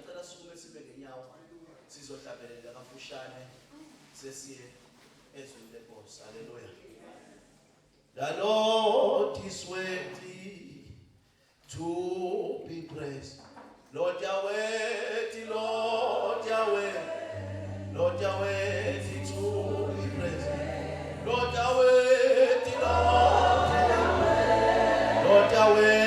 ngicela sisukume sibe ngenyawo sizohlabelela kafushane sesiye ezweni lenkosi. Haleluya. The Lord is worthy to be praised. Lord Yahweh, Lord Yahweh, Lord Yahweh to be praised. Lord Yahweh, Lord Yahweh, Lord Yahweh.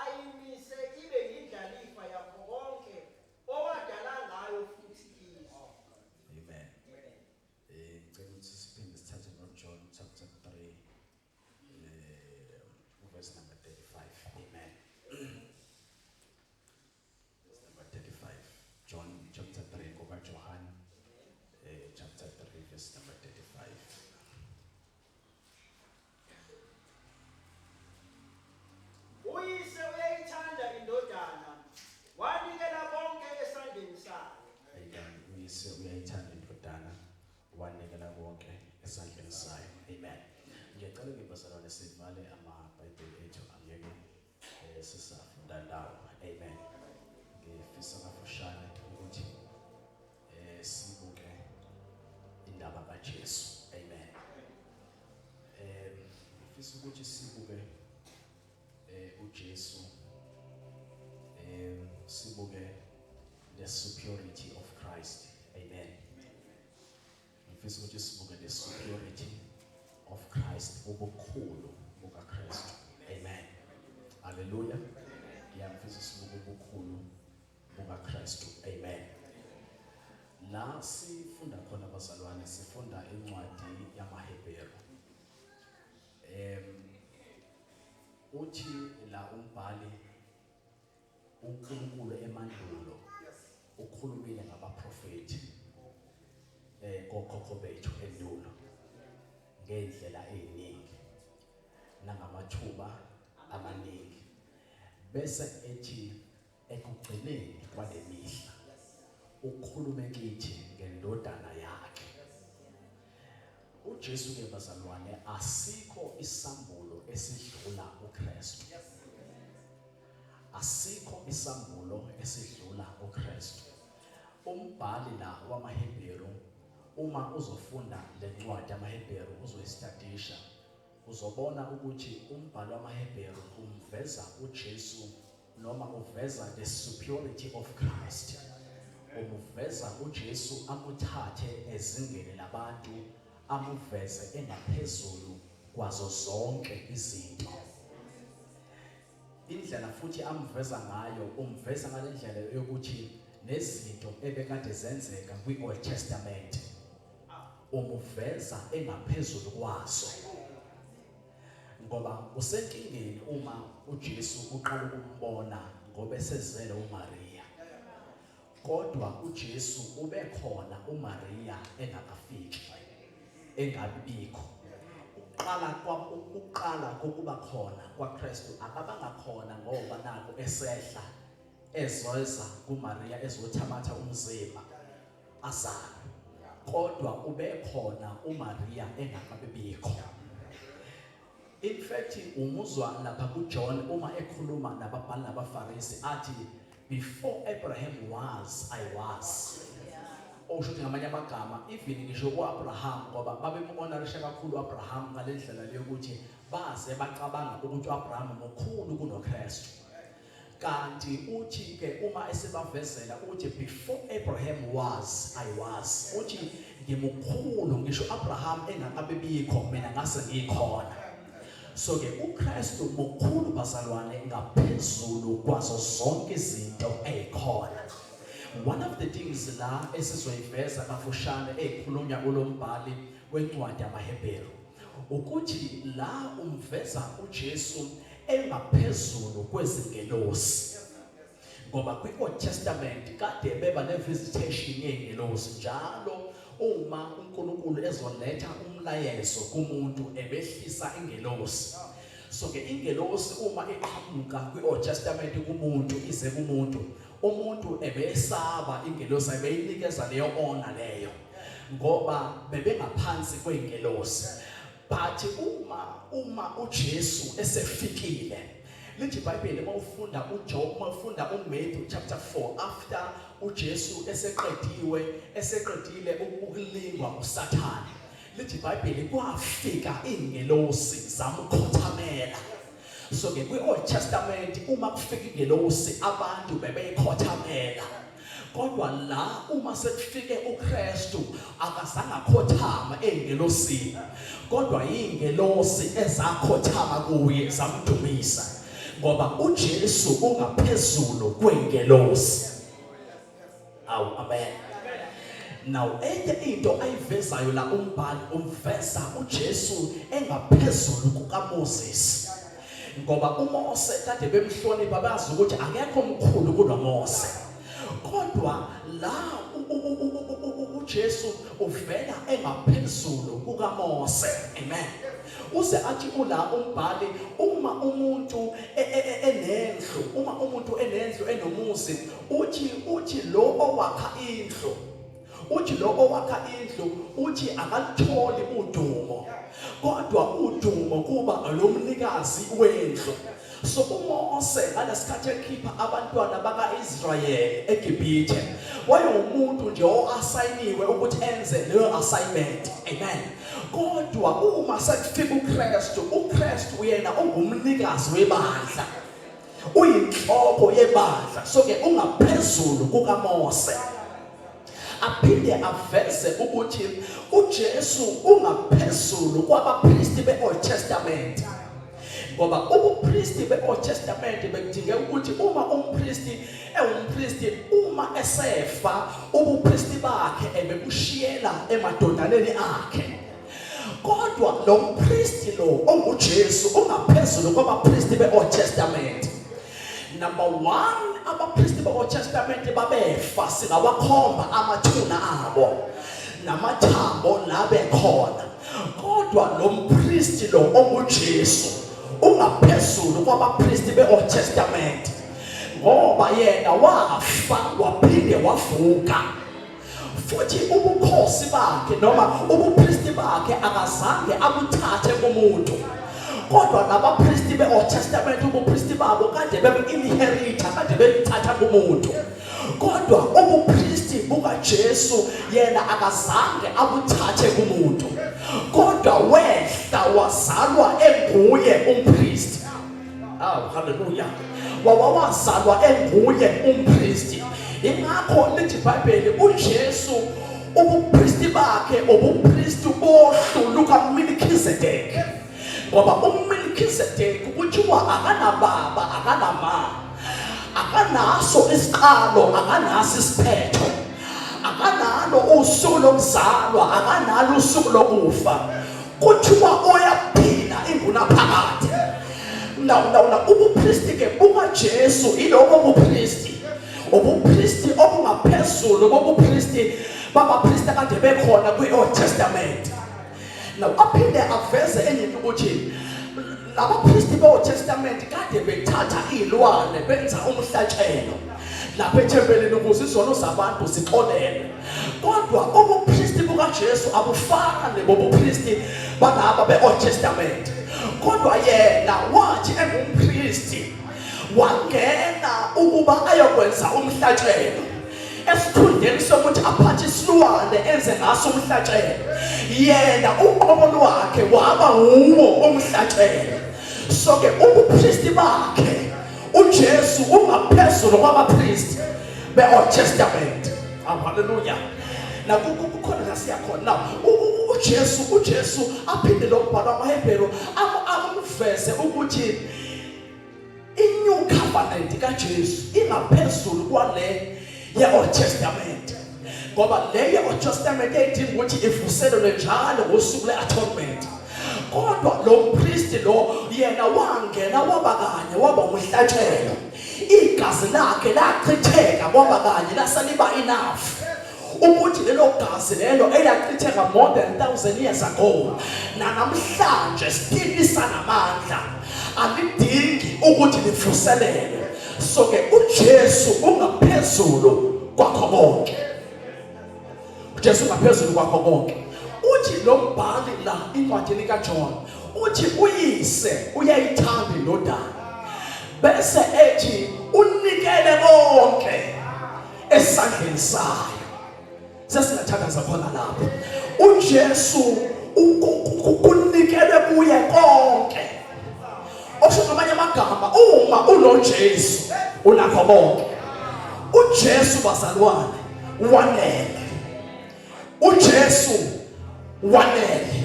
ayimise ibe yindlalifa yakho konke owadala ngayo uyise uyayithanda indodana wanikela konke esandleni sayo. Amen. Ngiyacela ngibazalwane sivale amabhayibheli ethu angeke sisafunda ndawo. Amen. Ngifisa kafushane ukuthi sibuke indaba kaJesu. Amen. Ngifisa ukuthi sibuke uJesu, sibuke the superiority of Christ. Amen. Ngifisa ukuthi sibuke the superiority of Christ, ubukhulu bukaKristu. Amen. Hallelujah. Ngiyafisa sibuke ubukhulu bukaKristu. Amen. La sifunda khona bazalwane, sifunda incwadi yamaHebheru. Uthi la umbhali uNkulunkulu emandulo ukhulumile ngabaprofeti kokhokho bethu endulo ngendlela eziningi nangamathuba amaningi, bese ethi ekugcineni kwalemihla ukhulume kithi ngendodana yakhe. uJesu ke bazalwane asikho isambulo esidlula uKristu. Asikho isambulo esidlula uKristu. Umbhali la wamaHebheru uma uzofunda lencwadi yamaHebheru uzoyistudisha, uzobona ukuthi umbhali wamaHebheru umveza uJesu noma uveza the superiority of Christ. Umveza uJesu amuthathe ezingeni labantu, amuveze engaphezulu kwazo zonke izinto. Indlela futhi amveza ngayo, umveza ngalendlela yokuthi nezinto ebekade zenzeka kwi-Old Testament umuveza engaphezulu kwazo. Ngoba usenkingeni uma uJesu uqala ukumbona ngoba esezele uMaria. Kodwa uJesu ubekhona uMaria engakafiki, engabikho. Uqala kokuba khona kwaKristu akabanga khona ngoba naku esehla ezoza kuMaria ezothamatha umzimba azalwe. Kodwa ubekhona uMaria engakabikho. In fact umuzwa lapha kuJohn uma ekhuluma nababhali nabaFarisi athi before Abraham was, I was. Osho ngamanye amagama even ngisho uAbraham ngoba babemhonorisha kakhulu uAbraham ngalendlela leyo ukuthi baze bacabanga ukuthi uAbraham mkhulu kunoKristu. Kanti uthi ke uma esebavezela uthi before Abraham was, I was. Uthi ngimkhulu ngisho Abraham engakabibikho mina ngase ngikhona. So ke uKristu mkhulu bazalwane ngaphezulu kwazo zonke izinto ezikhona. One of the things la esizoyiveza kafushane ekhulunywa kulombhali wencwadi yamaHebheru ukuthi la umveza uJesu engaphezulu kwezingelosi. Ngoba kwi-Old Testament kade beba ne-visitation yengelosi njalo uma uNkulunkulu ezoletha umlayezo kumuntu ebehlisa ingelosi. So ke ingelosi uma iqhamuka kwi-Old Testament kumuntu ize kumuntu, umuntu ebesaba ingelosi abeyinikeza leyo honor leyo ngoba bebengaphansi kwengelosi. But uma uJesu esefikile, lithi iBhayibheli mawufunda uJob, mawufunda uMatthew chapter 4, after uJesu eseqedile ukulingwa uSathane, lithi iBhayibheli kwafika ingelosi zamkhothamela. So ke kwi-Old Testament uma kufika ingelosi abantu bebeyikhothamela. Kodwa la uma sekufike uKristu akazange akhothama engelosini, kodwa ingelosi ezakhothama kuye zamdumisa ngoba uJesu ungaphezulu kwengelosi. Amen. Now enye into ayivezayo la umbhali umveza uJesu engaphezulu kukaMoses. Ngoba uMose kade bemhlonipha bazi ukuthi akekho omkhulu kunoMose. Kodwa la uJesu uvela engaphezulu kukaMose. Amen. Uze athi ula umbhali uma umuntu enendlu enomuzi uthi lo owakha indlu uthi lo owakha indlu uthi akalutholi udumo kodwa udumo kuba lomnikazi wendlu. So uMose ngalesikhathi ekhipha abantwana baka-Israyeli eGibhithe wayewumuntu nje o-asayiniwe ukuthi enze leyo assignment. Amen. Kodwa uma sekufika uKristu yena ungumnikazi webandla, uyinhloko yebandla, so ke ungaphezulu kukaMose. Aphinde aveze ukuthi uJesu ungaphezulu kwabapristi be-Old Testament. Ngoba ubupristi be-Old Testament bekudingeka ukuthi uma umpristi uma esefa ubupristi bakhe ebebushiyela emadodaneni akhe. Kodwa lo mpristi lo onguJesu ungaphezulu kwabapristi be-Old Testament. Number 1, abapristi be-Old Testament babefa singawakhomba amathuna abo namathambo la bekhona. Kodwa lo mpristi lo onguJesu ungaphezulu kwabapristi be-Old Testament ngoba yena wafa waphinde wavuka. Futhi ubukhosi bakhe noma ubupristi bakhe akazange abuthathe kumuntu. Kodwa nabapristi be-Old Testament ubupristi babo kade bebe-inherita, kade bebuthatha kumuntu. Kodwa ubupristi bukaJesu yena akazange abuthathe kumuntu. Kodwa wehla wazalwa enguye umpristi. Hallelujah. Wawazalwa enguye umpristi. Ingakho lithi iBhayibheli uJesu ubupristi bakhe ubupristi bohlu lukaMelkizedeki. Ngoba uMelkizedeki kuthiwa akanababa akanama, akanaso isiqalo, akanaso isiphetho, akanalo usuku lokuzalwa, akanalo usuku lokufa. Kuthiwa uyaphila ingunaphakade. Now ubupristi ke bukaJesu ilobo bupristi. Ubupristi obungaphezulu bobupristi babapristi kade bekhona kwi-Old Testament. Now aphinde aveze enye into ukuthi labapristi be-Old Testament kade bethatha izilwane benza umhlatshelo lapha ethempelini ukuze izono zabantu zixolele. Kodwa ubupristi bukaJesu abufani bobupristi balaba be-Old Testament. Kodwa yena wathi engumpristi wangena ukuba ayokwenza umhlatshelo esithundeni sokuthi aphathe isilwane enze ngaso umhlatshelo. Yena uqobo lwakhe waba nguwo umhlatshelo. So ke ubupristi bakhe uJesu ungaphezulu kwabapristi be-Old Testament. Hallelujah. Na kukhona la siyakhona. Now uJesu aphinde lokubhala amaHebheru amuveze ukuthi i-New Covenant kaJesu ingaphezulu kwale ye-Old Testament. Ngoba le ye-Old Testament yayidinga ukuthi ivuselelwe njalo ngosuku le-atonement. Kodwa lo mpristi lo yena wangena waba kanye waba umhlatshelo. Igazi lakhe lachitheka kwaba kanye lasaliba enough ukuthi lelo gazi lelo elachitheka more than 1,000 years ago namhlanje still lisanamandla, alidingi ukuthi livuselelwe. So ke uJesu ungaphezulu kwakho konke. uJesu ungaphezulu kwakho konke. Uthi lo mbhali la incwadini kaJohn uthi uyise uyayithanda indodana bese ethi unikele konke esandleni sayo. Sesingathandaza khona lapho uJesu ukunikele kuye konke. Okusho ngamanye amagama uma unoJesu unakho konke. uJesu bazalwane wanele. uJesu wanele.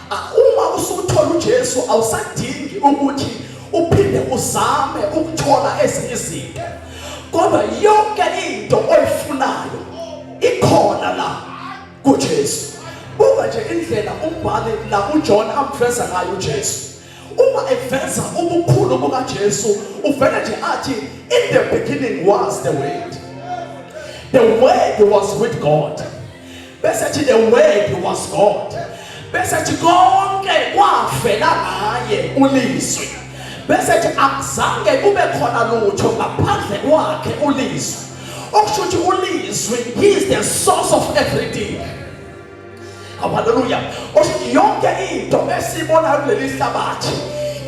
Uma usuthola uJesu awusadingi ukuthi uphinde uzame ukuthola ezinye izinto. Kodwa yonke into oyifunayo ikhona la kuJesu. Buka nje indlela umbhali la uJohn amveza ngayo uJesu. Uma eveza ubukhulu bukaJesu uvela nje athi in the beginning was the word. The word was with God. Bese the word was God. Bese konke kwavela ngaye ulizwi. Bese akuzange kube khona lutho ngaphandle kwakhe ulizwi. okushuthi ulizwi, he is the source of everything. Hallelujah. Okushuthi yonke into esibona kuleli hlabathi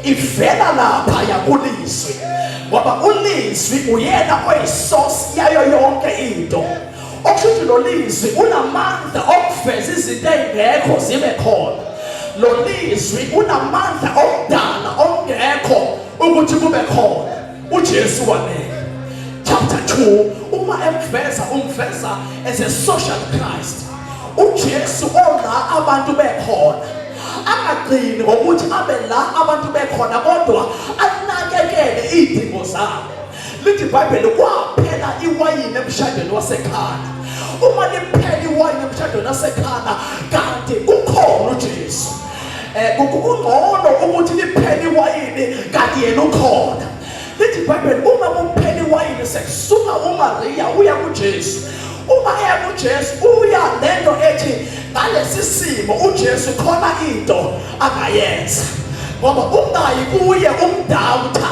ivela lapha yakulizwi, ngoba ulizwi uyena oyisource yayo yonke into. Okushuthi lo lizwi unamandla okuveza izinto ezingekho zibe khona. Lo lizwi unamandla okudala ongekho ukuthi kube khona. uJesu wanele. Chapter 2 uma umveza as a social Christ. uJesu ona abantu bekhona, angagcini ngokuthi abe la abantu bekhona kodwa anakekele izidingo zabo. Lithi iBhayibheli kwaphela iwayini emshadweni waseKhana. Uma liphela iwayini emshadweni waseKhana kanti kukhona uJesu, kungcono ukuthi liphele iwayini kanti yena ukhona. Lithi iBhayibheli uma kuphela iwayini sekusuka uMaria uya kuJesu. Uma eya kuJesu uya lento ethi ngalesi simo uJesu khona into akayenza, ngoba ungayi kuye umdawutha,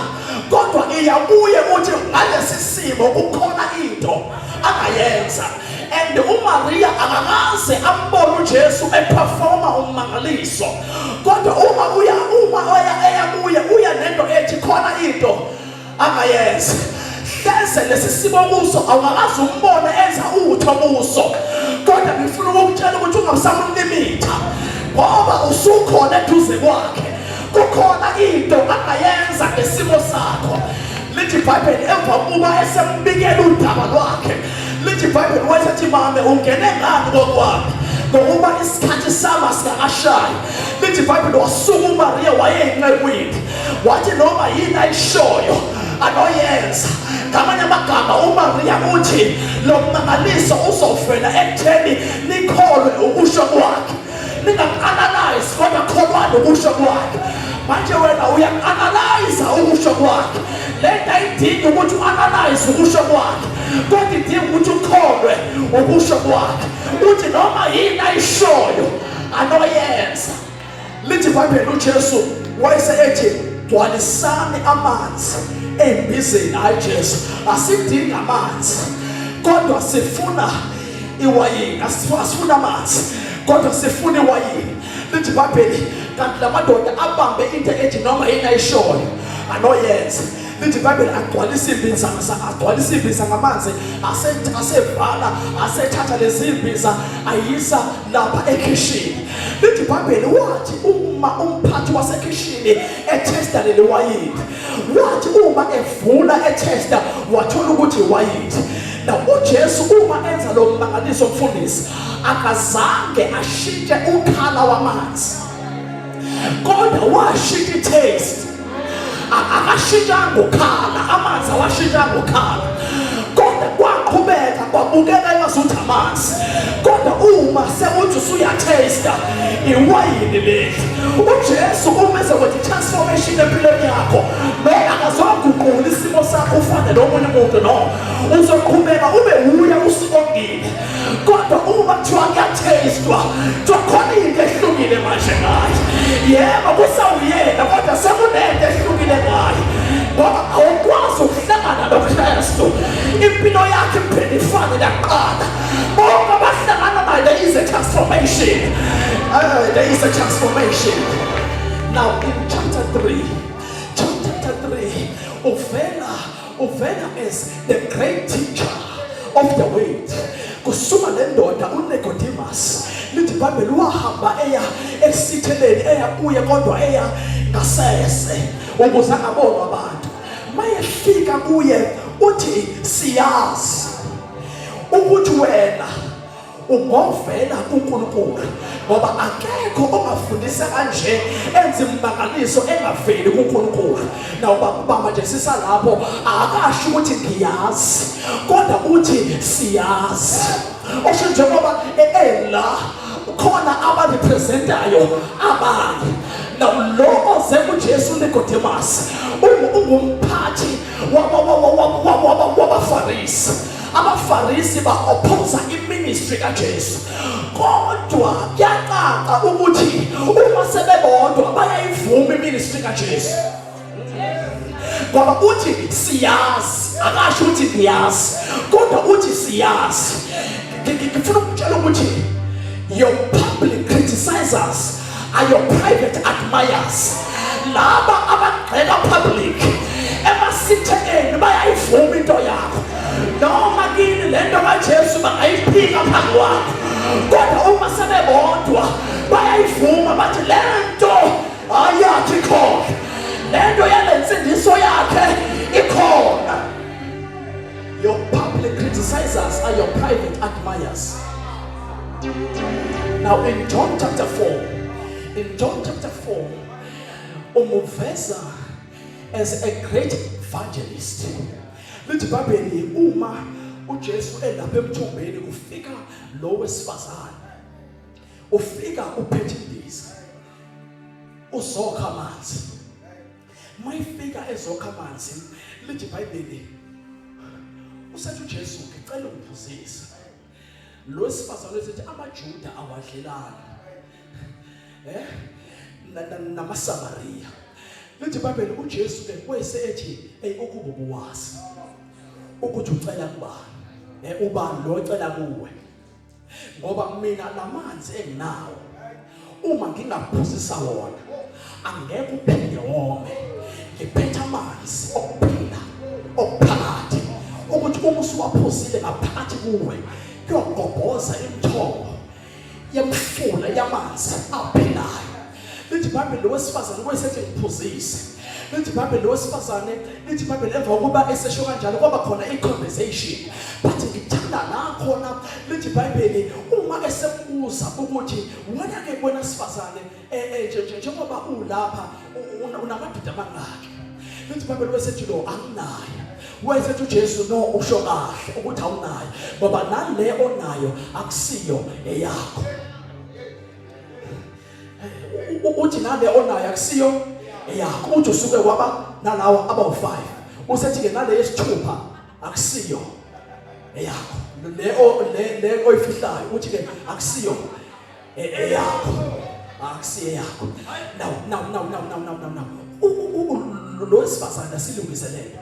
kodwa iya kuye uthi ngalesi simo kukhona into akayenza. And uMaria akakaze ambone uJesu eperforma umangaliso, kodwa uma eya kuye uya lento ethi khona into akayenza. Hleze lesi simo kuso awungakaze umbone enza utho kuso, kodwa ngifuna ukukutshela ukuthi ungasamlimitha ngoba usukhona eduze kwakhe. Kukhona into akayenza ngesimo sakho. Lithi iBhayibheli emva kuba esembikela udaba lwakhe, lithi iBhayibheli wayethi mame ungene ngani kokwami ngokuba isikhathi sami sikakashayi. Lithi iBhayibheli wasuka uMaria wayeyincekwini, wathi noma yini ayishoyo anoyenza. Ngamanye amagama uMaria uthi lo mangaliso uzofela ekutheni nikholwe ukusho kwakhe, ningaku-analyze kodwa kholwane ukusho kwakhe. Manje wena uyak-analyze ukusho kwakhe. Lento ayidingi ukuthi u-analyze ukusho kwakhe, kodwa idinga ukuthi ukholwe ukusho kwakhe. Uthi noma yini ayishoyo anoyenza. Lithi iBhayibheli uJesu wayese ethi gcwalisani amanzi embizeni. Hayi Jesu, asidingi amanzi kodwa sifuna iwayini. Asifuna amanzi kodwa sifuna iwayini. Lithi iBhayibheli kanti lamadoda abambe into ethi noma yini ayishoyo anoyenza. Lithi iBhayibheli agcwalisa imbiza ngamanzi, asevala, asethatha lezi imbiza ayisa lapha ekhishini. Lithi iBhayibheli wathi uma umphathi wasekhishini etesta leli wayini, wathi uma evula etesta wathola ukuthi iwayini. Now uJesu uma enza lo mangaliso mfundisi akazange ashintshe ukhala wamanzi, kodwa washintsha itaste. Akashintshanga ukhala, amanzi awashintshanga ukhala, kodwa kwaqhubeka kwabukeka engazuthi amanzi. Kodwa uma sekuthi usuyatesta iwayini leli, uJesu uma ezokwenza transformation empilweni yakho, noma akazoguqula isimo sakho ufane nomunye umuntu, no, uzoqhubeka ube uya usibongile. Kodwa uma kuthiwa kuyatestwa khona into ehlukile manje ngayo. Yebo kusawuyena kodwa sekunento ehlukile ngayo, ngoba awukwazi ukuhlangana noKristu impilo yakhe iphinde ifane nakuqala. Bonke abahlangana naye, there is a transformation. There is a transformation. Now in chapter 3 uvela as the great teacher of the word. Kusuka le ndoda uNicodemus, lithi iBhayibheli wahamba eya esitheleni, eya kuye kodwa eya ngasese ukuze angabonwa abantu. Mayefika kuye uthi siyazi ukuthi wena ungovela kuNkulunkulu, ngoba akekho ongafundisa kanje enza imangaliso engaveli kuNkulunkulu. Nawuba manje sisalapho akasho ukuthi ngiyazi, kodwa uthi siyazi. Osho njengoba la khona abarepresentayo abanye. Now lo oze kuJesu Nicodemus ungumphathi wabaFarisi. AbaFarisi ba-opposa iministry kaJesu, kodwa kuyacaca ukuthi uma sebebodwa bayayivuma iministry kaJesu, ngoba uthi siyazi akasho ukuthi ngiyazi, kodwa uthi siyazi. Ngifuna ukutshela ukuthi your public criticizers are your private admirers. Laba abagxeka public emasithekeni bayayivuma into yakho. Noma kini lento kaJesu bangayiphika phambi kwakho, kodwa uma sebebodwa bayayivuma bathi lento ayathi khona, lento yalensindiso yakhe ikhona. Your public criticizers are your private admirers. Now in John chapter 4, umuveza as a great evangelist. Lithi iBhayibheli uma uJesu elapha emthombeni kufika lo wesifazane, ufika uphethe imbiza, uzokha amanzi. Mayifika ezokha amanzi, lithi iBhayibheli usathi uJesu ngicela ungiphuzise. Lo wesifazane usethi amaJuda awadlelana namaSamariya. Lithi iBhayibheli uJesu ke kwese ethi ukuba ubuwazi ukuthi ucela kubani, ubani lo ocela kuwe, ngoba mina lamanzi enginawo uma ngingaphuzisa wona angeke uphinde wome. Ngiphethe amanzi okuphila okuphakathi, ukuthi uma usuwaphuzile ngaphakathi kuwe kuyogobhoza imithombo yemfula yamanzi aphilayo. Lithi iBhayibheli lo wesifazane kwesethi ngiphuzise. Lithi iBhayibheli lo wesifazane, lithi iBhayibheli emva kokuba esesho kanjalo kwaba khona i-conversation, but ngithanda nakhona lithi iBhayibheli uma esembuza ukuthi wena ke wena sifazane njengoba ulapha unamadoda amangaki. Lithi iBhayibheli wesethi lo anginayo. Wesethi uJesu no usho kahle ukuthi awunayo, ngoba nale onayo akusiyo eyakho. Uthi nale onayo akusiyo eyakho, uthi usuke kwaba nalawa aba5. Usethi ke nale yesithupha akusiyo eyakho, le oyifihlayo uthi ke akusiyo eyakho, akusiyo eyakho. Now lo wesifazane asilungiselele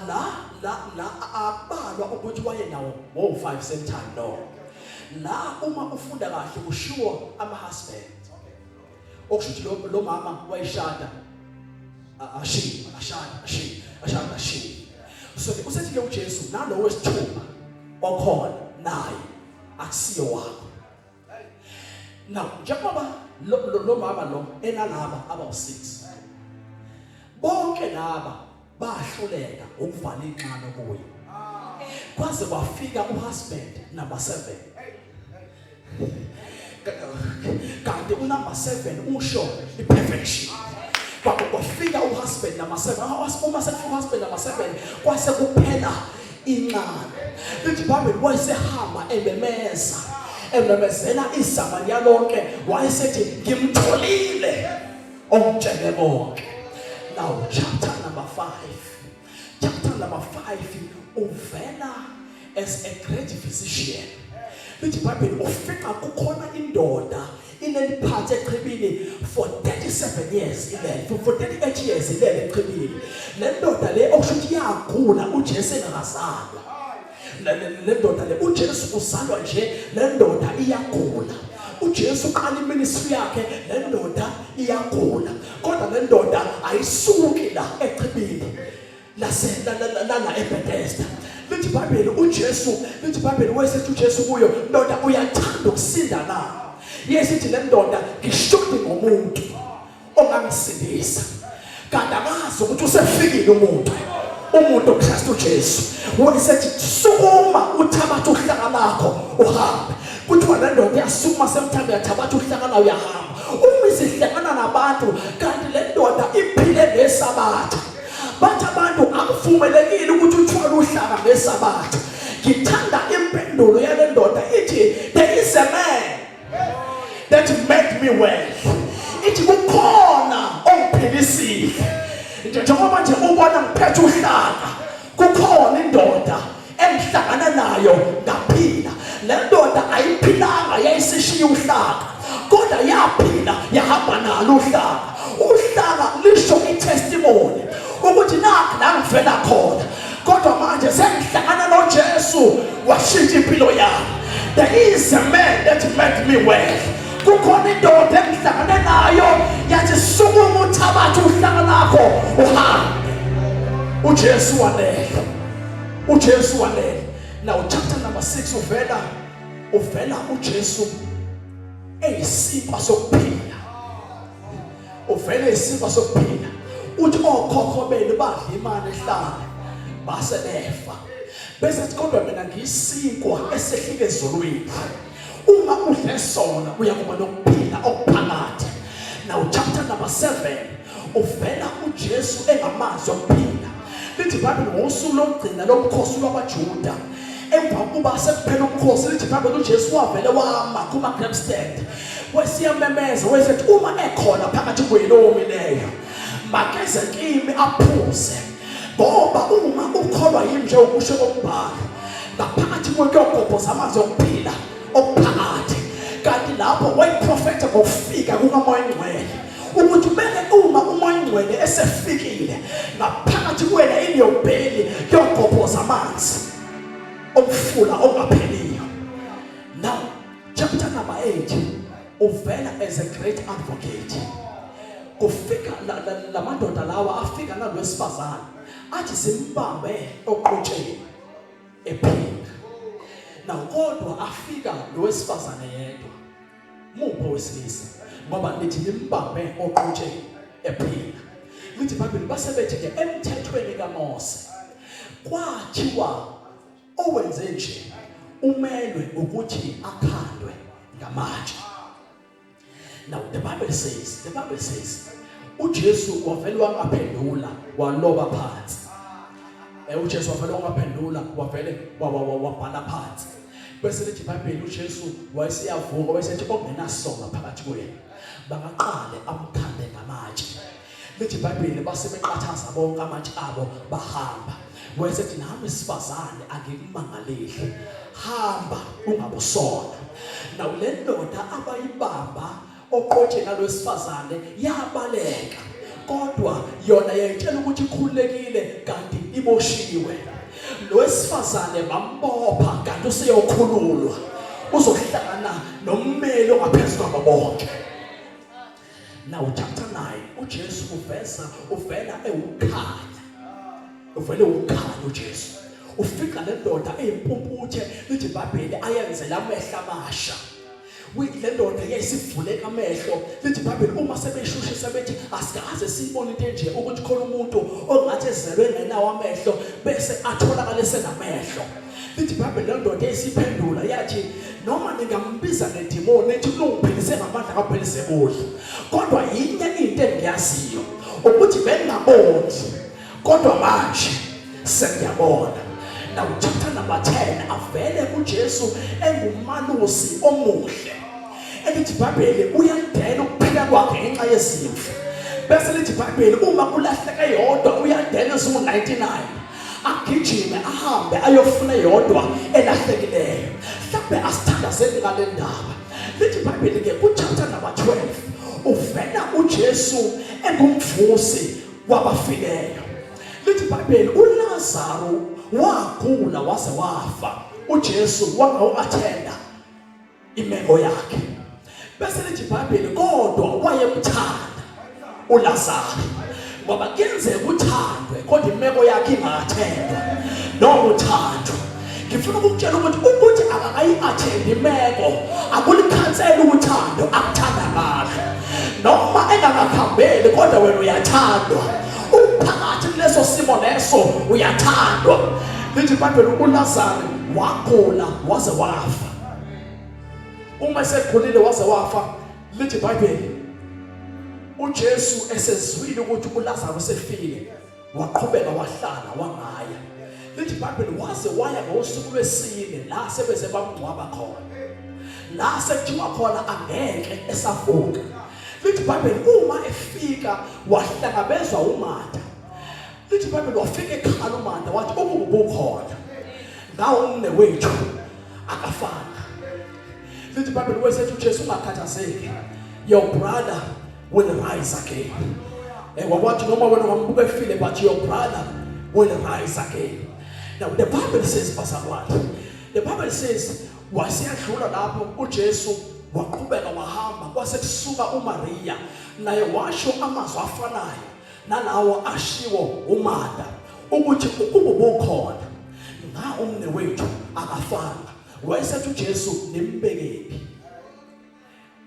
la abalwa ukuthi waye nawo ngo5 same time. No, la uma ufunda kahle kushiwo ama-husband, okushuthi lo mama wayishada ashada. So usethi ke uJesu nalo wesithupha okhona naye akusiyo wakho. Now njengoba lo mama lo enalaba aba6, bonke laba bahluleka ukuvala inqano kuye, kwaze kwafika uhusband number 7. Kanti unumber 7 usho iperfection. Kwafika uhusband number 7. Uma sekufika uhusband number 7 kwase kuphela inqano. Lithi iBhayibheli wayesehamba ememezela iSamariya lonke, wayesethi ngimtholile omtshele bonke. Now chapter number 5 uvela as a great physician. Lithi iBhayibheli ufika kukhona indoda ineliphathe echibini for 37 years for 38 years ilele echibini. Le ndoda le okushuthi yagula uJesu engakazalwa. Le ndoda le uJesu uzalwa nje, le ndoda iyagula. uJesu uqala iministry yakhe, le ndoda iyagula, kodwa le ndoda ayisuki la echibini lana eBethesda. Lithi iBhayibheli uJesu, lithi iBhayibheli wayesethi uJesu kuyo, ndoda uyathanda ukusinda na? Yesithi le ndoda ngishudi ngomuntu ongangisindisa, kanti akazi ukuthi usefikile umuntu uKristu Jesu. Wayesethi sukuma uthabathe uhlaka lakho uhambe. Kuthiwa le ndoda yasukuma semthambo yathabatha uhlaka layo yahamba. Uma isihlangana nabantu kanti le ndoda iphile ngeSabatha, bathi abantu akuvumelekile ukuthi uthwale uhlaka ngeSabatha. Ngithanda impendulo yale ndoda ithi, there is a man that made me well. Ithi kukhona ongiphilisile. Njengoba nje ubona ngiphethe uhlaka, kukhona indoda engihlangana nayo ngaphila. Le ndoda ayiphilanga yayisishiya uhlaka, kodwa yaphila yahamba nalo uhlaka. Uhlaka lisho itestimony ukuthi nakho la ngivela khona, kodwa manje sengihlangana noJesu washintsha impilo yami. There is a man that made me well. Kukhona indoda engihlangane nayo yathi sukuma uthabatha uhlanga lakho uhambe. uJesu wanele. uJesu wanele. Now chapter number 6 uvela uJesu eyisipa sokuphila. Uvela eyisipa sokuphila. Uthi okhokho benu badla imali ehlala base befa. Bese kodwa mina ngiyisinkwa esehlike ezulwini. Uma udle sona uyakuba nokuphila okuphakathi. Now chapter number 7 uvela uJesu engamanzi okuphila. Lithi iBhayibheli ngosuku lokugcina lomkhosi wabaJuda emva kuba sekuphela umkhosi lithi iBhayibheli uJesu wavele wama kuma grave stand. Wesiyamemeza wesethi uma ekhona phakathi kwenu omileyo makeze kimi aphuze. Ngoba uma ukholwa yimi nje ukusho kombhalo ngaphakathi kwekogobho zamanzi okuphila okuphakathi. Kanti lapho wayiprofetha ngokufika kukaMoya Ngcwele ukuthi beke uma uMoya Ngcwele esefikile ngaphakathi kwena iniyobheli yogobho zamanzi omfula ongapheliyo. Now chapter number 8 uvela as a great advocate. Kufika la madoda lawa afika nalwesifazane athi simbambe oqotsheni ephinga. Now kodwa afika lowesifazane yedwa mupho wesilisa ngoba lithi limbambe oqotsheni ephinga. Lithi iBhayibheli basebethi ke emthethweni kaMose kwathiwa owenze nje umelwe ukuthi akhandwe ngamatshe. Now the Bible says uJesu wavele wangaphendula waloba phansi. uJesu wavele wangaphendula wavele wabhala phansi. Bese lithi iBhayibheli uJesu wayesiyavuka wayesethi ongenasonga phakathi kwenu bangaqale amkhande ngamatshe. Lithi iBhayibheli basebeqathaza bonke amatshe abo bahamba. Wayesethi nami sifazane angikumangaleli hamba ungabusona. Now le ndoda abayibamba oqotsheni nalwesifazane yabaleka kodwa yona yayitshela ukuthi ikhulekile kanti iboshiwe. Lowesifazane bambopha kanti useyokhululwa uzohlangana nommeli ongaphezulu kwabo bonke. Now chapter 9 uJesu uvela ewukhanya. Uvele ukhanya uJesu. Ufika le ndoda eyimpumputhe lithi iBhayibheli ayenze lamehla amasha. Le ndoda yayisivuleka amehlo lithi iBhayibheli uma sebeshushe sebethi asikaze sibone into nje ukuthi khona umuntu ongathi ezelwe ngenawo amehlo bese atholakala senamehlo. Lithi iBhayibheli le ndoda yayisiphendula yathi noma ningambiza nedimoni ethi ungiphelise ngamandla kaphelise bodla kodwa yinye into engiyaziyo ukuthi bengaboni kodwa manje sengiyabona. Now chapter number 10 avele uJesu engumalusi omuhle. Elithi iBhayibheli uyadela ukuphila kwakhe ngenxa yezimvu. Bese lithi iBhayibheli uma kulahleka yodwa uyadela ezingu-99 agijime ahambe ayofuna yodwa elahlekileyo. Mhlawumbe asithandazeli ngale ndaba. Lithi iBhayibheli ke kuchapter number 12 uvela uJesu engumvusi wabafileyo. Lithi iBhayibheli uLazaro wagula wase wafa. uJesu wangawu-athenda imeko yakhe. Bese lithi iBhayibheli kodwa wayemthanda uLazaro ngoba kuyenzeka uthandwe kodwa imeko yakhe ingathendwa noma uthandwa. Ngifuna ukukutshela ukuthi akakayi-athenda imeko akulikhansela uthando akuthanda kahle noma engakakhambeli kodwa wena uyathandwa. Uphakathi kuleso simo leso uyathandwa. Lithi iBhayibheli uLazaro wagula waze wafa. Uma esekhulile waze wafa lithi iBhayibheli uJesu esezwile ukuthi uLazaro sefile waqhubeka wahlala wangaya. Lithi iBhayibheli waze waya ngosuku lwesine la sebeze bamngcwaba khona. La sekuthiwa khona angeke esavuka. Lithi iBhayibheli uma efika wahlangabezwa uMatha. Lithi iBhayibheli wafika ekhala uMatha wathi ubukhona ngawo umne wethu akafana. Lithi iBhayibheli wesethu uJesu ungakhathazeki, your brother will rise again. Wathi noma wena ungambuka efile but your brother will rise again. Now the Bible says, Pastor what? The Bible says, wasiyadlula lapho uJesu waqhubeka wahamba kwase kusuka uMaria naye washo amazwi afanayo nalawo ashiwo uMartha ukuthi ukuba ubukhona nga umne wethu akafanga. Wayesethi uJesu nimbekephi?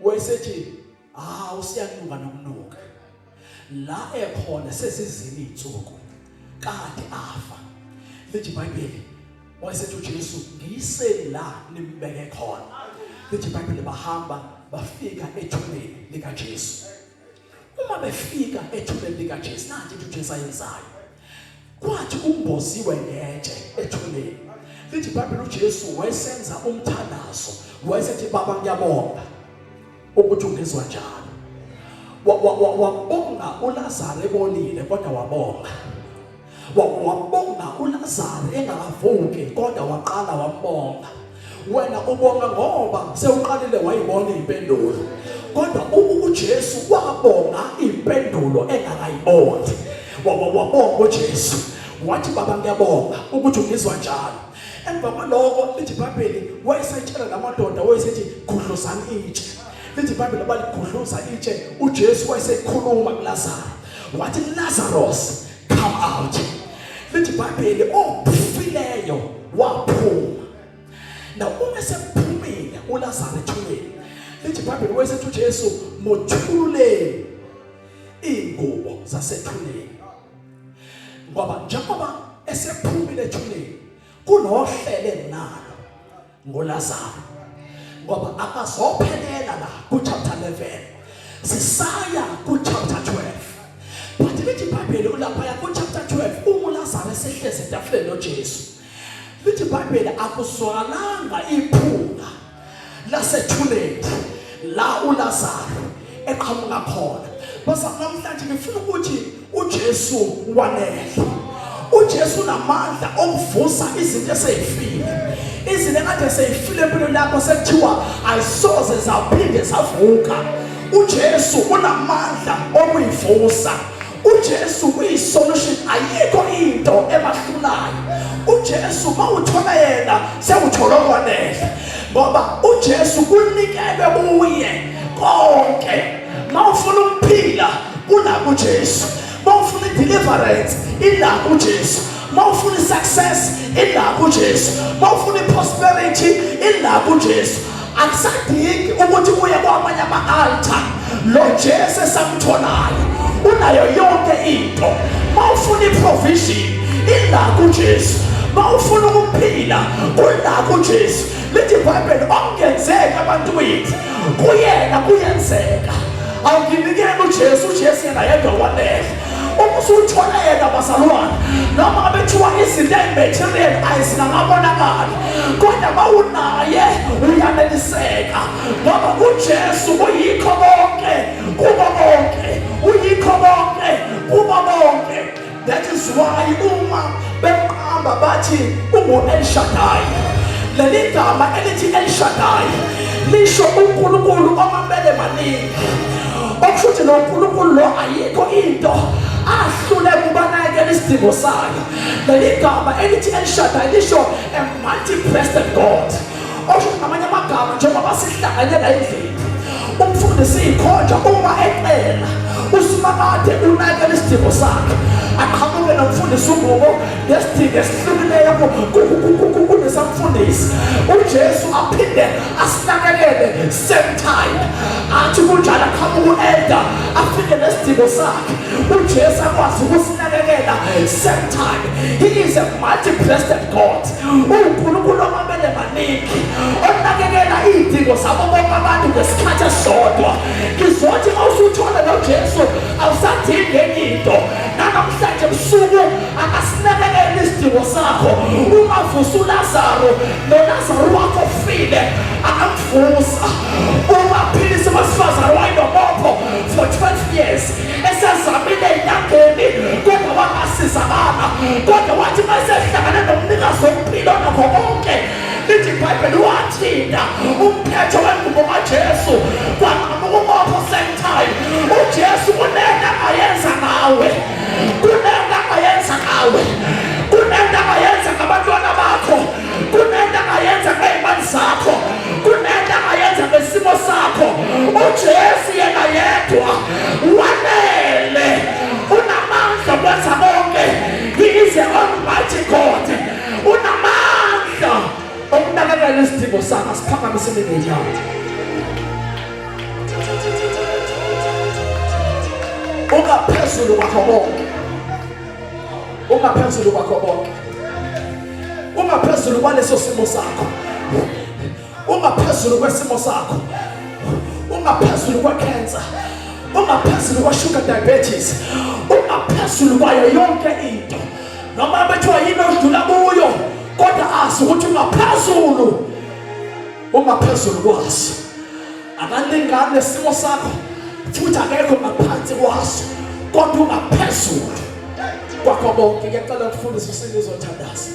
Wayesethi usiyanuka nokunuka. La ekhona sesizini insuku kade afa. Lithi iBhayibheli wayesethi uJesu ngiyiseni la nimbeke khona. Lithi iBhayibheli bahamba bafika ethuneni likaJesu. Uma befika ethuneni likaJesu nathi uJesu ayenzayo. Kwathi umboziwe ngetshe ethuneni. Lithi iBhayibheli uJesu wayesenza umthandazo. Wayesethi baba ngiyabonga ukuthi ungizwa njalo. Wabonga uLazaro ebonile kodwa wabonga. Wabonga uLazaro engakavuki kodwa waqala wabonga. Wena ubonga ngoba sewuqalile wayibona impendulo. Kodwa uJesu wabonga impendulo engakayiboni. Wabonga uJesu. Wathi baba ngiyabonga ukuthi ungizwa njalo. Emva kwalokho lithi iBhayibheli wayesayitshela lamadoda wayesethi gudluzani itshe. Lithi iBhayibheli baligudluza itshe uJesu wayesekhuluma kuLazaro. Wathi Lazarus come out. Lithi iBhayibheli ofileyo waphuma. Now uma sephumile uLazaro ethuneni. Lithi iBhayibheli wayesethi uJesu mothululeni ingubo zasethuneni. Ngoba njengoba esephumile ethuneni kunohlele nalo ngoLazaro. Ngoba akazophelela la ku chapter 11. Sisaya ku chapter 12. But lithi iBhayibheli ulapha ku chapter 12 uLazaro esehleze etafuleni noJesu. Lithi iBhayibheli akuzwalanga iphunga lasethuneni la uLazaro eqhamuka khona. Bese namhlanje ngifuna ukuthi uJesu wanele. uJesu namandla okuvusa izinto eseyifile. Izinto ekade seyifile empilweni lakho sekuthiwa ayisoze zaphinde zavuka. uJesu unamandla okuyivusa. uJesu uyisolution, ayikho into emahlulayo. uJesu mawuthola yena sewuthola okwanele. Ngoba uJesu kunikele kuye konke. Mawufuna ukuphila kunako uJesu. Mawufuna deliverance inako uJesu. Mawufuna success inako uJesu. Mawufuna prosperity inako uJesu. Akusadingi ukuthi uye kwamanye ama-altar. Lo Jesu esamtholayo unayo yonke into. Mawufuna provision inako uJesu. Mawufuna ukuphila kunako uJesu. Lithi iBhayibheli okungenzeka abantwini kuyena kuyenzeka. Awukinikeni uJesu, uJesu yena yedwa wanele. Uma usuthola yena bazalwane, noma bethiwa izinto ezimaterial ayizingabonakali, kodwa mawunaye uyaneliseka. Ngoba uJesu uyikho konke kubo bonke, uyikho konke kubo bonke. That is why uma beqamba bathi ungu-El Shaddai. Leli gama elithi El Shaddai lisho uNkulunkulu omabele maningi. Okushuthi lo uNkulunkulu lo ayikho into ahlule kubanakela isidingo sayo. Leli gama elithi El Shaddai lisho a multi-breasted God. Okushuthi ngamanye amagama njengoba sihlanganyela endlini, umfundi siyikhonja uma ecela usimakade unakela isidingo sakhe, aqhamuke nomfundisi uNgubo ngesidingo esihlukileyo kunesamfundisi. uJesu aphinde asinakekele same time. Athi kunjalo aqhamuke u-elder afike nesidingo sakhe, uJesu akwazi ukusinakekela same time. He is a multi-breasted God. uNkulunkulu omabele maningi onakekela iy'dingo zabo bonke abantu ngesikhathi esisodwa. Ngizothi uma usuthola noJesu awusadingi enye into. Namhlanje ebusuku akasinakekele isidingo sakho. Ungavusa uLazaro, noLazaro wakho ofile akamvusa. Ungaphilisa uwesifazane wayenomopho for 12 years esezamile enyangeni kodwa wangasizakala. Kodwa wathi mayesehlangane nomnikazi wokuphila onakho konke, lithi iBhayibheli wathinta umphetho wengubo kaJesu kwaqhamuka umopho same time. uJesu kunento angayenza ngawe, kunento angayenza ngawe, kunento angayenza ngabantu Siphakamise imingcele. Ungaphezulu kwakho konke. Ungaphezulu kwakho konke. Ungaphezulu kwaleso simo sakho. Ungaphezulu kwesimo sakho. Ungaphezulu kwa-cancer. Ungaphezulu kwa-sugar diabetes. Ungaphezulu kwayo yonke into. Noma bethiwa yini odlula kuyo, kodwa azi ukuthi ungaphezulu. Ungaphezulu kwaso. Akalingani nesimo sakho, futhi akekho ngaphansi kwaso, kodwa ungaphezulu kwakho konke. Ngiyacela ukufundisa uSindi uzothandaza.